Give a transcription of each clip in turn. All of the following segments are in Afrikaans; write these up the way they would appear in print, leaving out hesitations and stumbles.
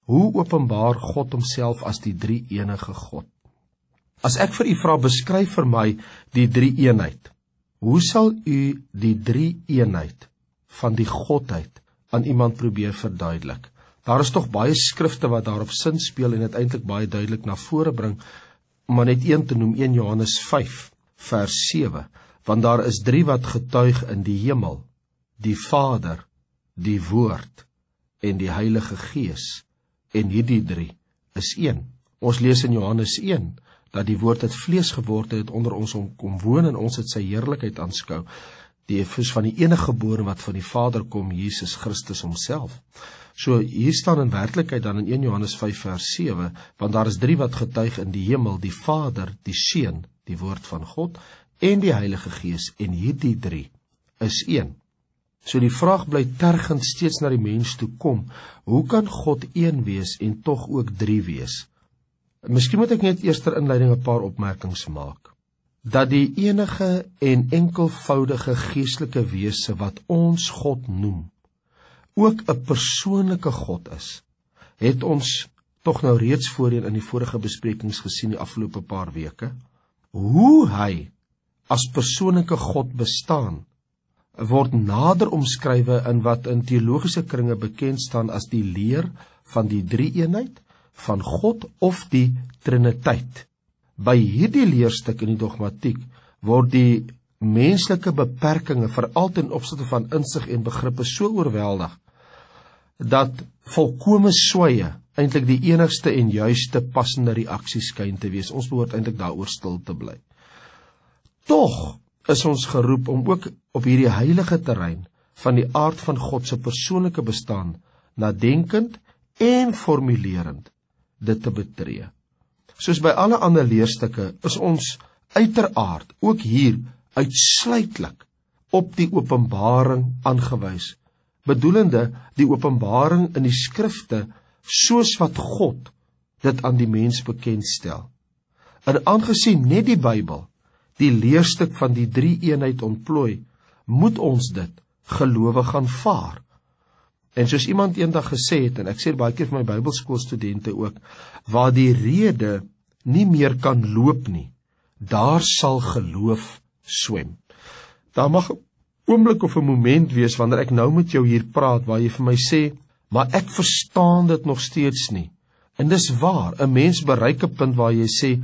Hoe openbaar God homself as die drie-enige God? As ek vir u vra, beskryf vir my die drie-eenheid. Hoe sal u die drie-eenheid van die Godheid aan iemand probeer verduidelik? Daar is tog baie skrifte wat daarop sin speel en dit eintlik baie duidelik na vore bring, om maar net een te noem, 1 Johannes 5, vers 7, want daar is 3 wat getuig in die hemel, die Vader, die Woord en die Heilige Gees, en hierdie 3 is een. Ons lees in Johannes 1, dat die Woord het vlees geword het onder ons kom woon en ons het sy heerlikheid aanskou, die is van die enige gebore wat van die Vader kom, Jesus Christus homself. So hier staan in werklikheid dan in 1 Johannes 5 vers 7, want daar is 3 wat getuig in die hemel, die Vader, die Seun, die Woord van God, en die Heilige Gees, en hierdie 3 is een. So die vraag bly tergend steeds na die mens toe kom, hoe kan God een wees en tog ook 3 wees? Miskien moet ek net eers ter inleiding 'n paar opmerkings maak. Dat die enige en enkelvoudige geestelike wese wat ons God noem, ook 'n persoonlike God is, het ons tog nou reeds voorheen in die vorige besprekings gesien die afgelope paar weke. Hoe hy as persoonlike God bestaan, word nader omskrywe in wat in teologiese kringe bekend staan as die leer van die drie-eenheid van God of die Triniteit. By hierdie leerstuk in die dogmatiek word die menslike beperkings veral ten opsigte van insig en begrippe so oorweldig, dat volkome swye eintlik die enigste en juiste passende reaksie skyn te wees. Ons behoort eintlik daaroor stil te bly. Tog is ons geroep om ook op hierdie heilige terrein van die aard van God se persoonlike bestaan nadenkend en formulerend dit te betree. Soos by alle ander leerstukke is ons uiteraard ook hier uitsluitlik op die openbaring aangewys, bedoelende die openbaring in die skrifte soos wat God dit aan die mens bekendstel. En aangesien net die Bybel die leerstuk van die drie-eenheid ontplooi, moet ons dit gelowig aanvaar. En soos iemand eendag gesê het, en ek sê baie keer vir my Bybelskoolstudente ook, waar die rede nie meer kan loop nie, daar sal geloof swem. Daar mag 'n oomblik of 'n moment wees wanneer ek nou met jou hier praat, waar jy vir my sê, maar ek verstaan dit nog steeds nie. En dis waar, 'n mens bereik 'n punt waar jy sê,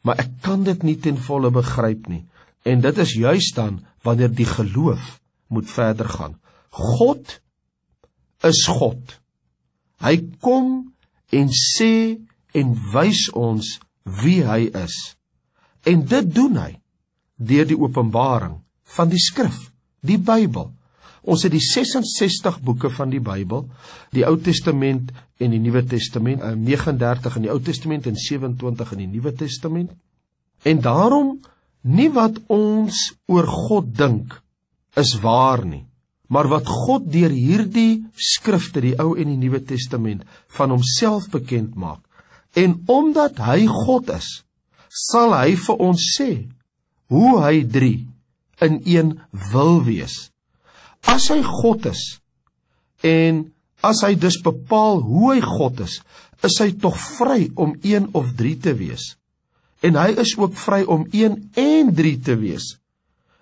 maar ek kan dit nie ten volle begryp nie. En dit is juist dan wanneer die geloof moet verder gaan. God is God. Hy kom en sê en wys ons wie hy is. En dit doen hy deur die openbaring van die skrif, die Bybel. Ons het die 66 boeke van die Bybel, die Ou Testament en die Nuwe Testament, 39 in die Ou Testament en 27 in die Nuwe Testament. En daarom, nie wat ons oor God dink, is waar nie, maar wat God deur hierdie skrifte, die Ou en die Nuwe Testament, van homself bekend maak. En omdat hy God is, sal hy vir ons sê, hoe hy 3 in een wil wees. As hy God is, en as hy dus bepaal hoe hy God is hy tog vry om 1 of 3 te wees. En hy is ook vry om 1 en 3 te wees.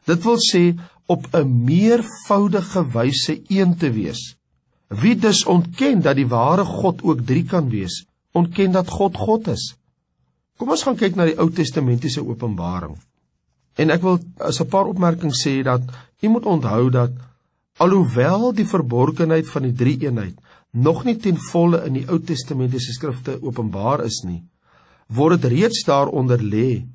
Dit wil sê, op 'n meervoudige wyse 1 te wees. Wie dus ontken dat die ware God ook 3 kan wees, ontken dat God God is. Kom ons gaan kyk na die Ou Testamentiese openbaring. En ek wil as 'n paar opmerkings sê dat jy moet onthou dat alhoewel die verborgenheid van die drie-eenheid nog nie ten volle in die Ou Testamentiese skrifte openbaar is nie, word dit reeds daaronder lê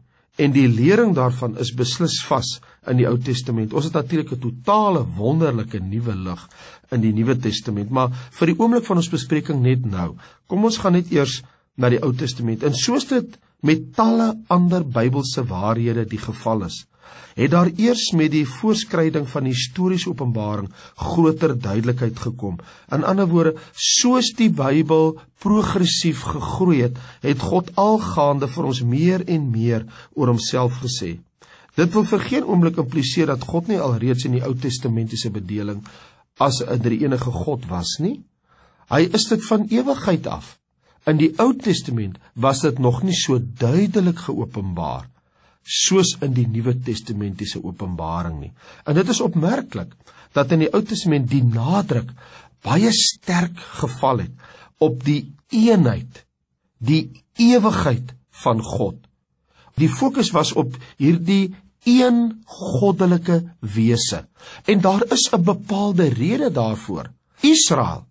en die lering daarvan is beslis vas in die Ou Testament. Ons het natuurlik 'n totale wonderlike nuwe lig in die Nuwe Testament, maar vir die oomblik van ons bespreking net nou, kom ons gaan net eers na die Ou Testament. En soos dit met talle ander Bybelse waarhede die geval is, het daar eers met die voorskryding van die historiese openbaring groter duidelikheid gekom. In ander woorde, soos die Bybel progressief gegroei het, het God algaande vir ons meer en meer oor homself gesê. Dit wil vir geen oomblik impliseer dat God nie alreeds in die Ou Testamentiese bedeling as 'n drie-enige God was nie. Hy is dit van ewigheid af. In die Ou Testament was dit nog nie so duidelik geopenbaar soos in die Nuwe Testamentiese openbaring nie. En dit is opmerklik dat in die Ou Testament die nadruk baie sterk geval het op die eenheid, die ewigheid van God. Die fokus was op hierdie een goddelike wese. En daar is 'n bepaalde rede daarvoor. Israel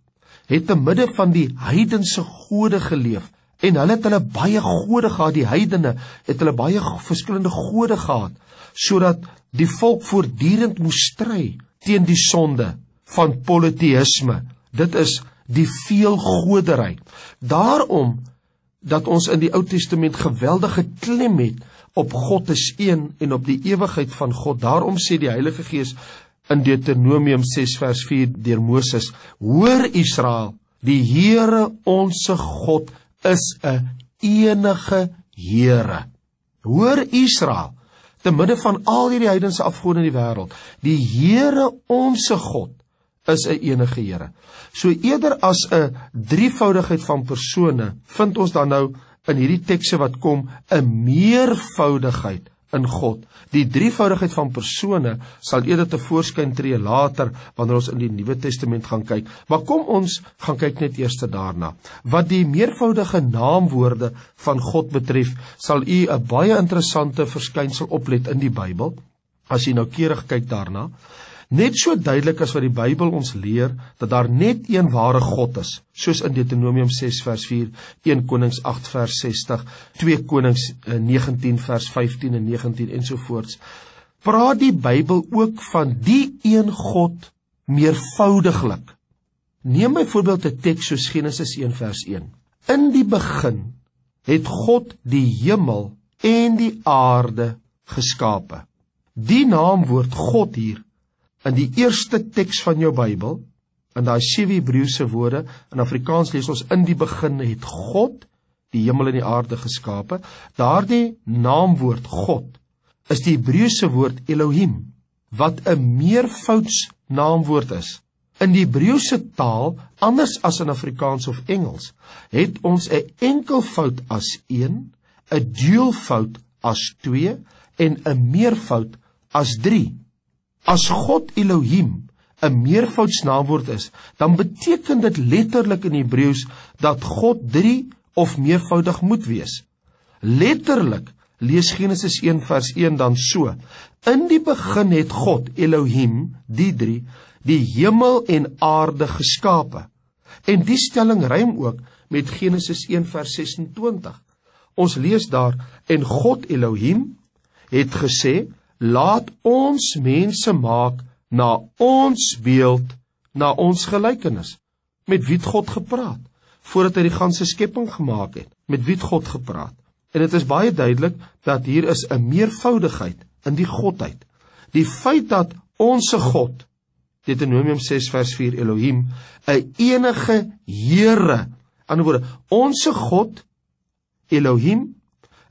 het te midde van die heidense gode geleef, en hulle het hulle baie gode gehad, die heidene het hulle baie verskillende gode gehad, sodat die volk voortdurend moes stry teen die sonde van polytheïsme. Dit is die veelgodery. Daarom dat ons in die Ou Testament geweldige klem het op God is een en op die ewigheid van God. Daarom sê die Heilige Gees in Deuteronomium 6 vers 4 deur Moses: Hoor Israel, die Here onse God is 'n enige Here. Hoor Israel, te midde van al hierdie heidense afgode in die wêreld, die Here onse God is 'n enige Here. So eerder as 'n drievoudigheid van persone, vind ons dan nou in hierdie tekste wat kom 'n meervoudigheid in God. Die drievoudigheid van persone sal eerder tevoorskyn tree later wanneer ons in die Nuwe Testament gaan kyk. Maar kom ons gaan kyk net eers daarna. Wat die meervoudige naamwoorde van God betref, sal u 'n baie interessante verskynsel oplet in die Bybel, as jy noukeurig kyk daarna. Net so duidelik as wat die Bybel ons leer, dat daar net een ware God is, soos in Deuteronomium 6 vers 4, 1 Konings 8 vers 60, 2 Konings 19 vers 15 en 19 ensovoorts, praat die Bybel ook van die een God meervoudiglik. Neem byvoorbeeld 'n teks soos Genesis 1 vers 1. In die begin het God die hemel en die aarde geskape. Die naamwoord God hier, in die eerste teks van jou Bybel, in daai 7 Hebreëse woorde, in Afrikaans lees ons: in die begin het God die hemel en die aarde geskape. Daardie naamwoord God is die Hebreëse woord Elohim, wat 'n meervouds naamwoord is. In die Hebreëse taal, anders as in Afrikaans of Engels, het ons 'n enkelvoud as 1, 'n dualvoud as 2 en 'n meervoud as 3. As God Elohim 'n meervoudsnaamwoord is, dan beteken dit letterlik in Hebreëus dat God 3 of meervoudig moet wees. Letterlik lees Genesis 1 vers 1 dan so: In die begin het God Elohim, die 3, die hemel en aarde geskape. En die stelling rym ook met Genesis 1 vers 26. Ons lees daar: en God Elohim het gesê, laat ons mense maak na ons beeld, na ons gelykenis. Met wie het God gepraat? Voordat hy die ganse skepping gemaak het, met wie het God gepraat? En dit is baie duidelik dat hier is 'n meervoudigheid in die Godheid. Die feit dat onse God, Deuteronomium 6 vers 4, Elohim, 'n enige Here, aan die ander woorde, onse God, Elohim,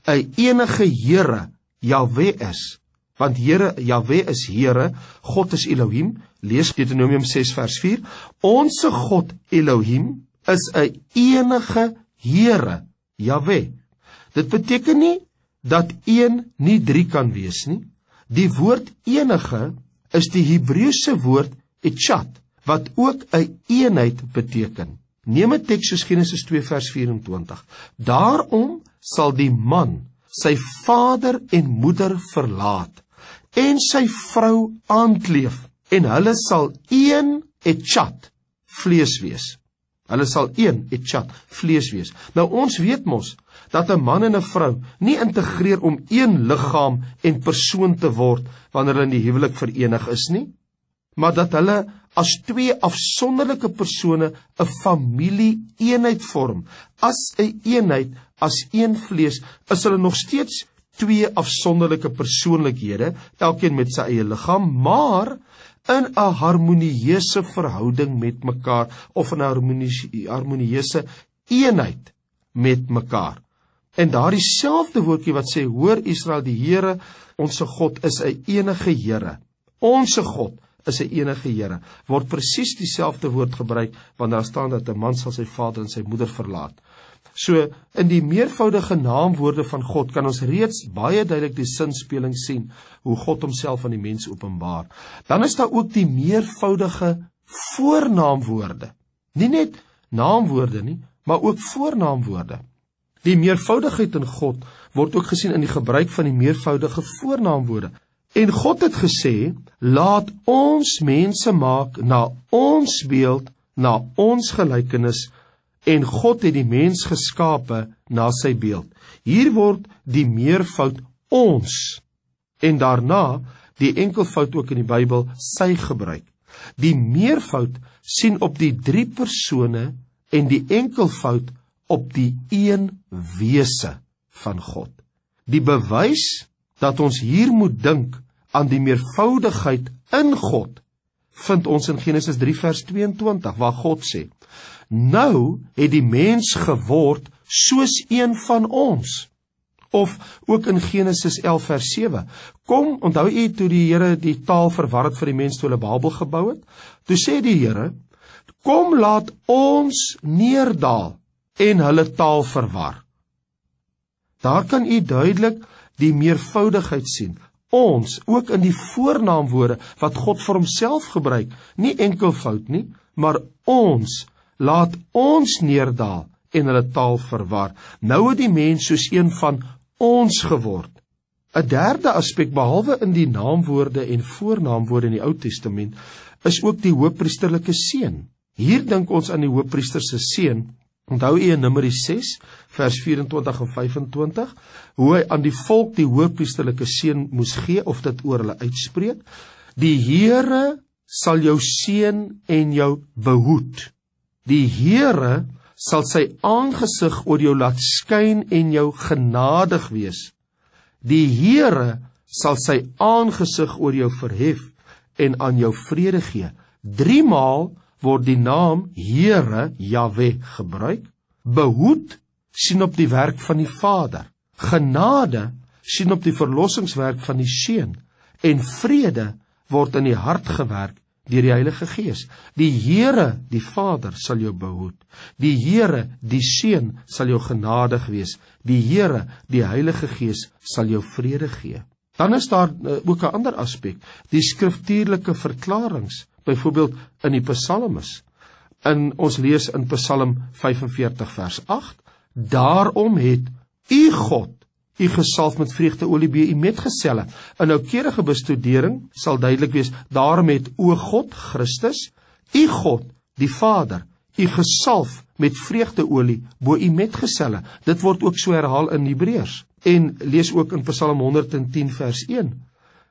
'n enige Here, Jahwe is. Want Here, Jahwe is Here, God is Elohim. Lees Deuteronomium 6 vers 4. Onse God Elohim is 'n enige Here, Jahwe. Dit beteken nie dat een nie 3 kan wees nie. Die woord enige is die Hebreëse woord echad, wat ook 'n eenheid beteken. Neem 'n teks soos Genesis 2 vers 24. Daarom sal die man sy vader en moeder verlaat en sy vrou aankleef, en hulle sal een echad vlees wees. Hulle sal een echad vlees wees. Nou ons weet mos dat 'n man en 'n vrou nie integreer om een liggaam en persoon te word wanneer hulle in die huwelik verenig is nie, maar dat hulle as 2 afsonderlike persone 'n familie-eenheid vorm. As 'n eenheid, as een vlees, is hulle nog steeds 2 afsonderlike persoonlikhede, elkeen met sy eie liggaam, maar in 'n harmonieuse verhouding met mekaar, of in 'n harmonieuse eenheid met mekaar. En daardie selfde woordjie wat sê, hoor Israel, die Here, onse God is 'n enige Here. Onse God is 'n enige Here. Word presies dieselfde woord gebruik wanneer daar staan dat 'n man sal sy vader en sy moeder verlaat. So, in die meervoudige naamwoorde van God kan ons reeds baie duidelik die sinspeling sien, hoe God homself aan die mens openbaar. Dan is daar ook die meervoudige voornaamwoorde. Nie net naamwoorde nie, maar ook voornaamwoorde. Die meervoudigheid in God word ook gesien in die gebruik van die meervoudige voornaamwoorde. En God het gesê, laat ons mense maak na ons beeld, na ons gelykenis, en God het die mens geskape na sy beeld. Hier word die meervoud ons, en daarna die enkelvoud ook in die Bybel sy gebruik. Die meervoud sien op die 3 persone en die enkelvoud op die een wese van God. Die bewys dat ons hier moet dink aan die meervoudigheid in God, vind ons in Genesis 3 vers 22, waar God sê, nou het die mens geword soos een van ons. Of ook in Genesis 11 vers 7, kom, onthou u toe die Here die taal verwar het vir die mens toe hulle Babel gebou het? Toe sê die Here, kom laat ons neerdaal en hulle taal verwar. Daar kan u duidelik die meervoudigheid sien. Ons, ook in die voornaamwoorde wat God vir homself gebruik, nie enkelvoud nie, maar ons, laat ons neerdaal en hulle taal verwar. Nou het die mens soos een van ons geword. 'n Derde aspek, behalwe in die naamwoorde en voornaamwoorde in die Ou Testament, is ook die hoëpriesterlike seën. Hier dink ons aan die hoëpriester se seën. Onthou u in Numeri 6, vers 24 en 25, hoe hy aan die volk die hoëpriesterlike seën moes gee, of dit oor hulle uitspreek. Die Here sal jou seën en jou behoed. Die Here sal sy aangesig oor jou laat skyn en jou genadig wees. Die Here sal sy aangesig oor jou verhef en aan jou vrede gee. 3 maal word die naam Here, Jahwe, gebruik. Behoed sien op die werk van die Vader. Genade sien op die verlossingswerk van die Seun. En vrede word in die hart gewerk deur die Heilige Gees. Die Here, die Vader, sal jou behoed. Die Here, die Seun, sal jou genadig wees. Die Here, die Heilige Gees, sal jou vrede gee. Dan is daar ook 'n ander aspek, die skriftuurlike verklarings, byvoorbeeld in die psalmes. Ons lees in Psalm 45 vers 8, daarom het u God u gesalf met vreugdeolie by u metgeselle. 'n Noukeurige bestudering sal duidelik wees, daarom het o God, Christus, u God, die Vader, u gesalf met vreugdeolie bo u metgeselle. Dit word ook so herhaal in Hebreërs. En lees ook in Psalm 110 vers 1,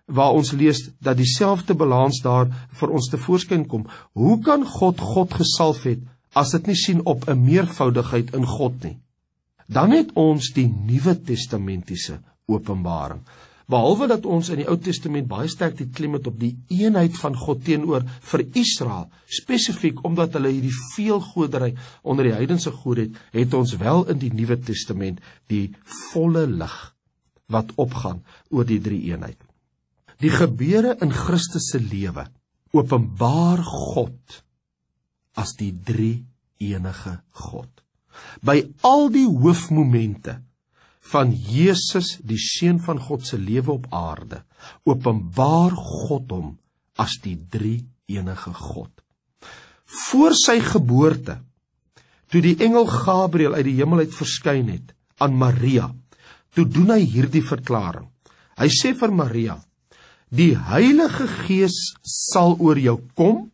waar ons lees dat dieselfde balans daar vir ons tevoorskyn kom. Hoe kan God gesalf het, as dit nie sien op 'n meervoudigheid in God nie? Dan het ons die Nuwe Testamentiese openbaring. Behalwe dat ons in die Ou Testament baie sterk die klem het op die eenheid van God teenoor vir Israel, spesifiek omdat hulle hierdie veelgodery onder die heidense gode het ons wel in die Nuwe Testament die volle lig wat opgaan oor die 3 eenheid. Die gebeure in Christus se lewe openbaar God as die 3 enige God. By al die hoofmomente van Jesus, die Seun van God se lewe op aarde, openbaar God hom as die 3 enige God. Voor sy geboorte, toe die engel Gabriël uit die hemel uit verskyn het aan Maria, toe doen hy hierdie verklaring. Hy sê vir Maria, die Heilige Gees sal oor jou kom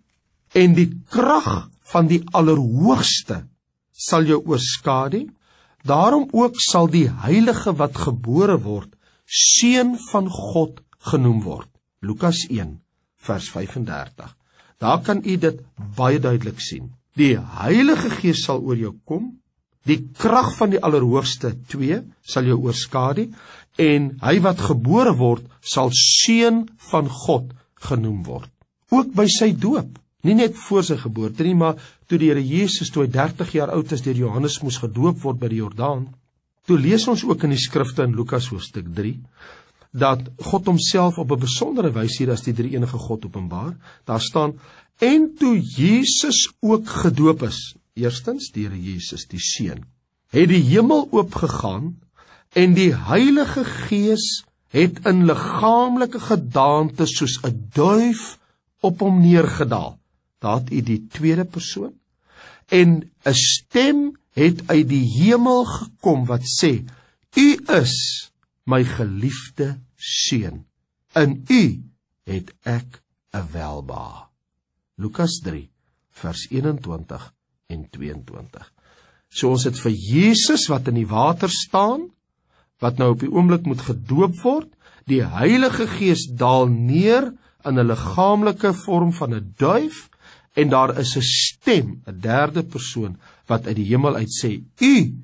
en die krag van die Allerhoogste sal jou oorskadu. Daarom ook sal die Heilige wat gebore word, Seun van God genoem word. Lukas 1, vers 35. Daar kan u dit baie duidelik sien. Die Heilige Gees sal oor jou kom, die krag van die Allerhoogste 2 sal jou oorskadu, en hy wat gebore word, sal Seun van God genoem word. Ook by sy doop, nie net voor sy geboorte nie, maar toe die Here Jesus, toe hy 30 jaar oud is, deur Johannes moes gedoop word by die Jordaan. Toe lees ons ook in die skrifte in Lukas hoofstuk 3, dat God homself op 'n besondere wyse hier as die 3 enige God openbaar. Daar staan, en toe Jesus ook gedoop is, eerstens die Here Jesus, die Seun, het die hemel oopgegaan en die Heilige Gees het in liggaamlike gedaante soos 'n duif op hom neergedaal. Daar het u die tweede persoon. En 'n stem het uit die hemel gekom wat sê, U is my geliefde seun. In u het ek 'n welbehae. Lukas 3, vers 21 en 22. So ons het vir Jesus wat in die water staan, wat nou op die oomblik moet gedoop word, die Heilige Gees daal neer in 'n liggaamlike vorm van 'n duif, en daar is 'n stem, 'n derde persoon, wat uit die hemel uit sê, U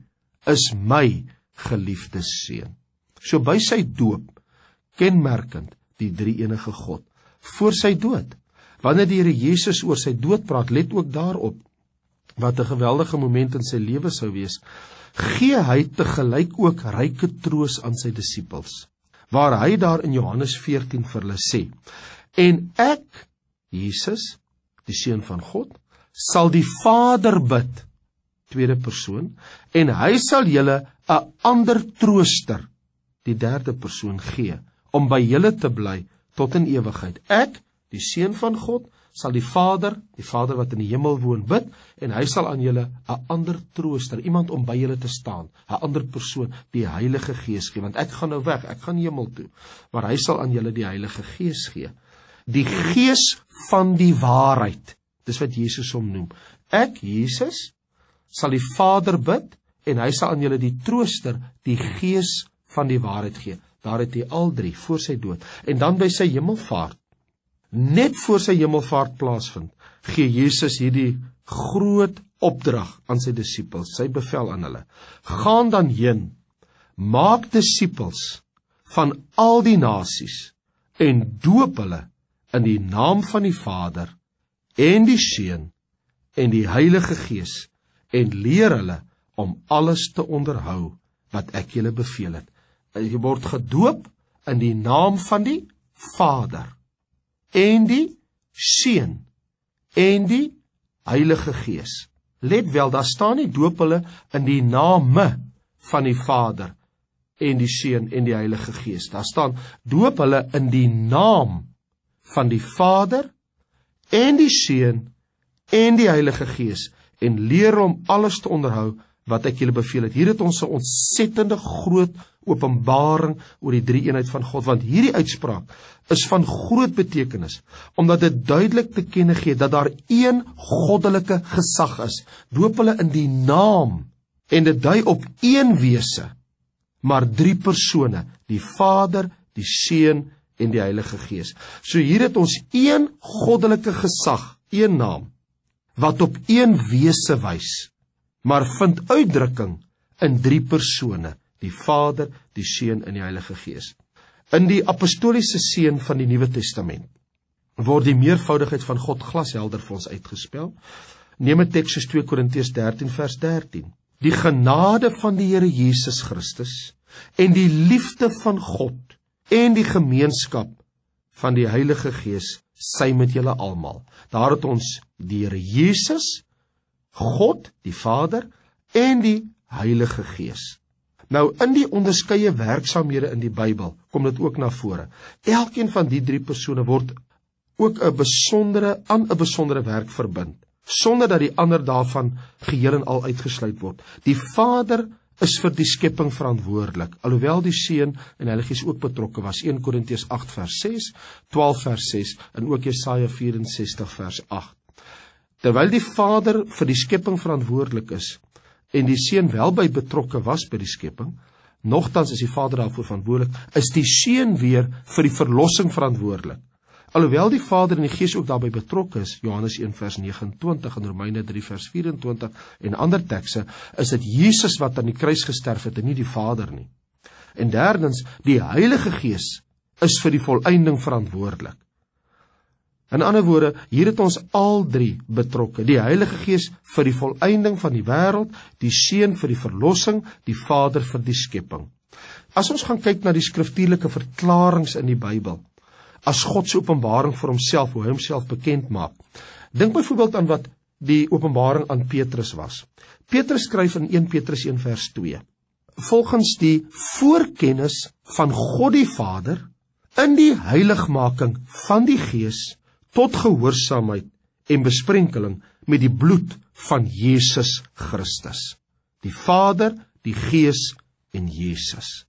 is my geliefde seun. So by sy doop, kenmerkend die drie-enige God, voor sy dood. Wanneer die Here Jesus oor sy dood praat, let ook daarop, wat 'n geweldige moment in sy lewe sou wees, gee hy tegelyk ook ryke troos aan sy disippels, waar hy daar in Johannes 14 vir hulle sê, en ek, Jesus, die Seun van God, sal die Vader bid, tweede persoon, en hy sal julle 'n ander trooster, die derde persoon gee, om by julle te bly tot in ewigheid. Ek, die Seun van God, sal die Vader wat in die hemel woon, bid, en hy sal aan julle 'n ander trooster, iemand om by julle te staan, 'n ander persoon, die Heilige Gees gee, want ek gaan nou weg, ek gaan hemel toe, maar hy sal aan julle die Heilige Gees gee. Die Gees van die waarheid, dis wat Jesus hom noem. Ek, Jesus, sal die Vader bid, en hy sal aan julle die trooster, die Gees van die waarheid gee. Daar het hy al drie, voor sy dood. En dan by sy hemelvaart, net voor sy hemelvaart plaasvind, gee Jesus hierdie groot opdrag aan sy disippels, sy bevel aan hulle. Gaan dan heen, maak disippels van al die nasies, en doop hulle in die naam van die Vader, en die Seun, en die Heilige Gees, en leer hulle om alles te onderhou, wat ek julle beveel het. Jy word gedoop in die naam van die Vader, en die Seun, en die Heilige Gees. Let wel, daar staan nie doop hulle in die name van die Vader, en die Seun, en die Heilige Gees. Daar staan doop hulle in die naam van die Vader, en die Seun, en die Heilige Gees, en leer om alles te onderhou, wat ek julle beveel het. Hier het ons 'n ontsettende groot openbaring oor die drie-eenheid van God, want hierdie uitspraak is van groot betekenis, omdat dit duidelik te kenne gee dat daar een goddelike gesag is. Doop hulle in die naam, en dit dui op een wese, maar drie persone, die Vader, die Seun en die Heilige Gees. So hier het ons een goddelike gesag, een naam, wat op een wese wys, maar vind uitdrukking in drie persone, die Vader, die Seun en die Heilige Gees. In die apostoliese seën van die Nuwe Testament word die meervoudigheid van God glashelder vir ons uitgespel. Neem 'n teks soos 2 Korintiërs 13 vers 13. Die genade van die Here Jesus Christus en die liefde van God en die gemeenskap van die Heilige Gees sy met julle almal. Daar het ons die Here Jesus, God, die Vader, en die Heilige Gees. Nou, in die onderskeie werksaamhede in die Bybel, kom dit ook na vore. Elkeen van die drie persone word ook aan 'n besondere werk verbind, sonder dat die ander daarvan geheel en al uitgesluit word. Die Vader is vir die skepping verantwoordelik, alhoewel die Seun en Heilige Gees ook betrokke was. 1 Korintiërs 8 vers 6, 12 vers 6 en ook Jesaja 64 vers 8. Terwyl die Vader vir die skepping verantwoordelik is, en die Seun wel by betrokke was by die skepping, nogtans is die Vader daarvoor verantwoordelik, is die Seun weer vir die verlossing verantwoordelik. Alhoewel die Vader en die Gees ook daarbey betrokke is, Johannes 1 vers 29 en Romeine 3 vers 24 en ander tekste, is dit Jesus wat aan die kruis gesterf het en nie die Vader nie. En derdens, die Heilige Gees is vir die volëinding verantwoordelik. In ander woorde, hier het ons al drie betrokke. Die Heilige Gees vir die volëinding van die wêreld, die Seun vir die verlossing, die Vader vir die skepping. As ons gaan kyk na die skriftuurlike verklaringe in die Bybel, as God se openbaring vir homself, hoe hy homself bekend maak. Dink byvoorbeeld aan wat die openbaring aan Petrus was. Petrus skryf in 1 Petrus 1 vers 2, volgens die voorkennis van God die Vader, in die heiligmaking van die Gees, tot gehoorsaamheid en besprenkeling met die bloed van Jesus Christus. Die Vader, die Gees en Jesus.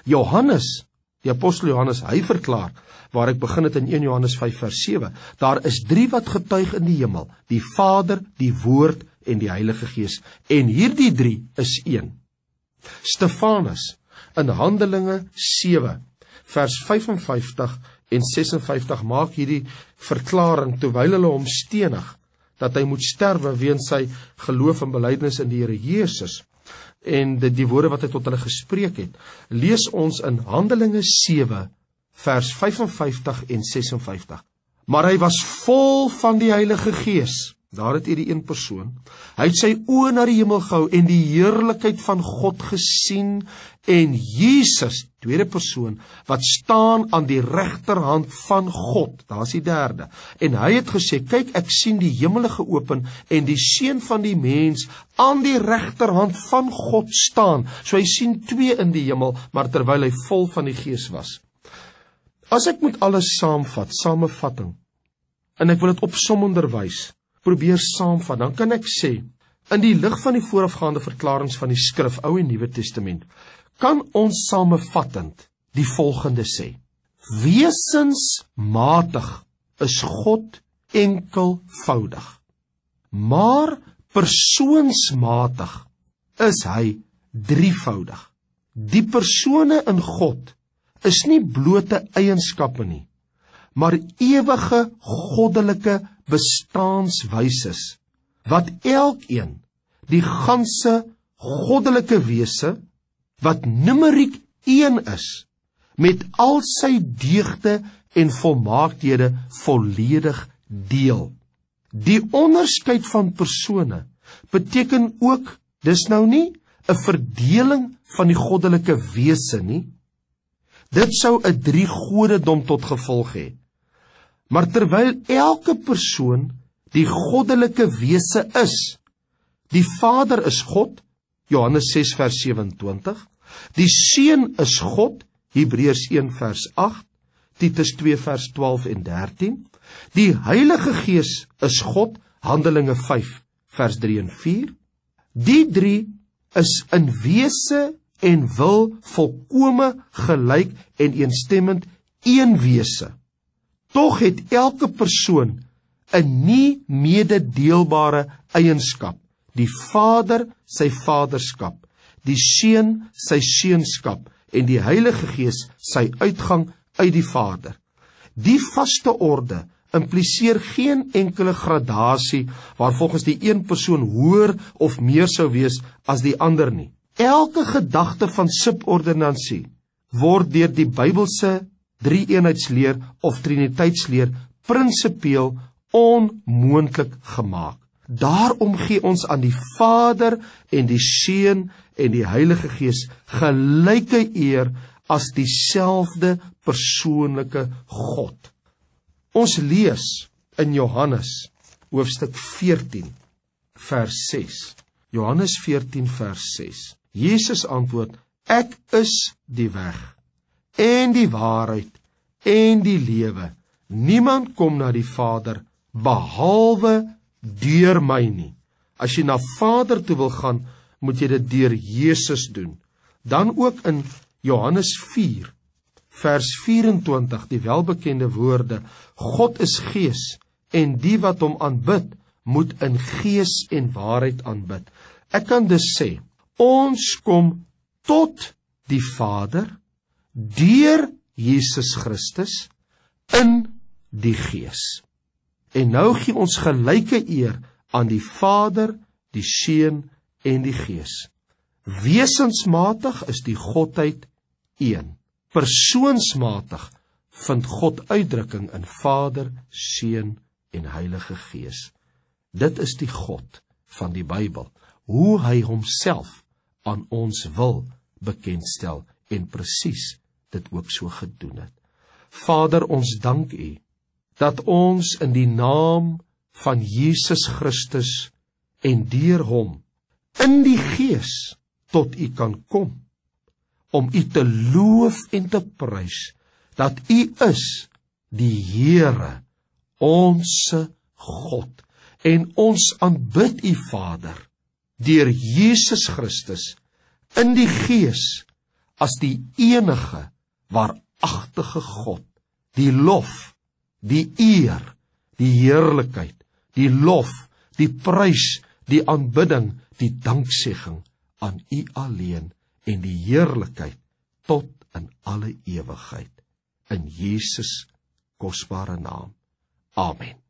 Johannes, die apostel Johannes, hy verklaar, waar ek begin het in 1 Johannes 5 vers 7, daar is 3 wat getuig in die hemel, die Vader, die Woord en die Heilige Gees, en hierdie 3 is 1. Stefanus, in Handelinge 7, vers 55 en 56, maak hierdie verklaring, terwyl hulle hom stenig, dat hy moet sterwe weens sy geloof en belydenis in die Here Jesus, en die woorde wat hy tot hulle gespreek het. Lees ons in Handelinge 7, vers 55 en 56. Maar hy was vol van die Heilige Gees. Daar het hy die een persoon. Hy het sy oë na die hemel gehou en die heerlikheid van God gesien, en Jesus, tweede persoon, wat staan aan die regterhand van God, daar is die derde, en hy het gesê, kyk, ek sien die hemele geopen, en die Seun van die mens aan die regterhand van God staan. So hy sien 2 in die hemel, maar terwyl hy vol van die Gees was. As ek moet alles saamvat, samevatting, en ek wil dit opsommender wys, probeer saamvat, dan kan ek sê, in die lig van die voorafgaande verklarings van die skrif, Ou en Nuwe Testament, kan ons samevattend die volgende sê. Wesensmatig is God enkelvoudig, maar persoonsmatig is hy drievoudig. Die persone in God is nie blote eienskappe nie, maar ewige goddelike bestaanswyses, wat elkeen die ganse goddelike wese, wat numeriek 1 is, met al sy deugde en volmaaktheden volledig deel. Die onderskeid van persone beteken ook, dis nou nie 'n verdeling van die goddelike wese nie. Dit sou 'n 3-godedom tot gevolg hê. Maar terwyl elke persoon die goddelike wese is, die Vader is God, Johannes 6 vers 27, die Seun is God, Hebreërs 1 vers 8, Titus 2 vers 12 en 13, die Heilige Gees is God, Handelinge 5 vers 3 en 4, die 3 is in wese en wil volkome gelyk en eensstemmend een wese. Tog het elke persoon 'n nie mededeelbare eienskap, die Vader sy vaderskap, die Seun sy seunskap en die Heilige Gees sy uitgang uit die Vader. Die vaste orde impliseer geen enkele gradasie waar volgens die een persoon hoër of meer sou wees as die ander nie. Elke gedagte van subordinasie word deur die Bybelse drie-eenheidsleer of triniteitsleer prinsipeel onmoontlik gemaak. Daarom gee ons aan die Vader en die Seun en die Heilige Gees gelyke eer as dieselfde persoonlike God. Ons lees in Johannes hoofstuk 14 vers 6. Johannes 14 vers 6. Jesus antwoord, ek is die weg en die waarheid en die lewe. Niemand kom na die Vader behalwe deur my nie. As jy na Vader toe wil gaan, moet jy dit deur Jesus doen. Dan ook in Johannes 4 vers 24, die welbekende woorde, God is gees en die wat hom aanbid, moet in gees en waarheid aanbid. Ek kan dus sê, ons kom tot die Vader deur Jesus Christus in die Gees. En nou gee ons gelyke eer aan die Vader, die Seun en die Gees. Wesensmatig is die Godheid een. Persoonsmatig vind God uitdrukking in Vader, Seun en Heilige Gees. Dit is die God van die Bybel, hoe hy homself aan ons wil bekendstel en presies dit ook so gedoen het. Vader, ons dank U dat ons in die naam van Jesus Christus en deur hom in die Gees tot u kan kom, om u te loof en te prys, dat u is die Here, onse God, en ons aanbid u Vader, deur Jesus Christus, in die Gees, as die enige, waaragtige God, die lof, die eer, die heerlikheid, die lof, die prys, die aanbidding, die danksegging aan u alleen, en die heerlikheid tot in alle ewigheid, in Jesus kosbare naam. Amen.